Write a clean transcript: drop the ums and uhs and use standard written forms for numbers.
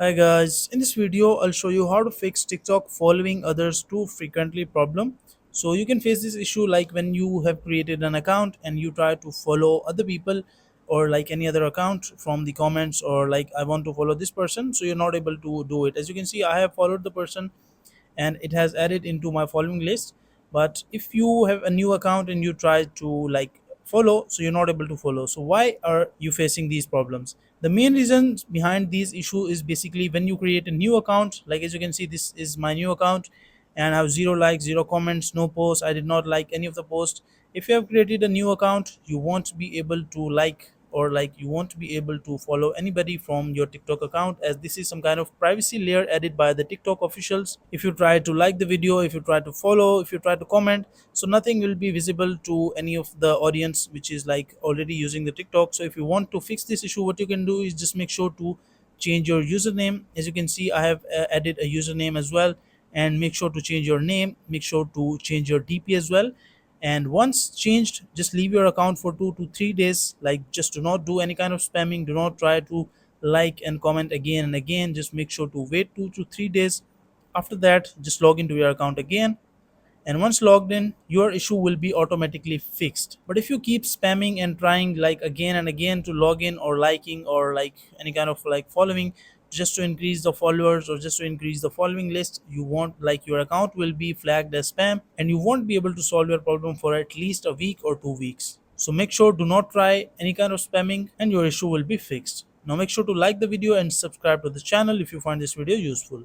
Hi guys, in this video I'll show you how to fix TikTok following others too frequently problem. So you can face this issue like when you have created an account and you try to follow other people or like any other account from the comments, or like I want to follow this person, so you're not able to do it. As you can see, I have followed the person and it has added into my following list. But if you have a new account and you try to like follow, so you're not able to follow. So why are you facing these problems? The main reason behind these issue is basically when you create a new account. Like as you can see, this is my new account and I have zero likes, zero comments, no posts. I did not like any of the posts. If you have created a new account, you won't be able to like, or like you won't be able to follow anybody from your TikTok account, as this is some kind of privacy layer added by the TikTok officials. If you try to like the video, if you try to follow, if you try to comment, so nothing will be visible to any of the audience which is like already using the TikTok. So if you want to fix this issue, what you can do is just make sure to change your username. As you can see, I have added a username as well. And make sure to change your name, make sure to change your DP as well. And once changed, just leave your account for 2 to 3 days. Like, just do not do any kind of spamming, do not try to like and comment again and again. Just make sure to wait 2 to 3 days. After that, just log into your account again, and once logged in, your issue will be automatically fixed. But if you keep spamming and trying like again and again to log in, or liking, or like any kind of like following, just to increase the followers or just to increase the following list, you won't like, your account will be flagged as spam and you won't be able to solve your problem for at least a week or 2 weeks. So make sure, do not try any kind of spamming and your issue will be fixed. Now make sure to like the video and subscribe to the channel if you find this video useful.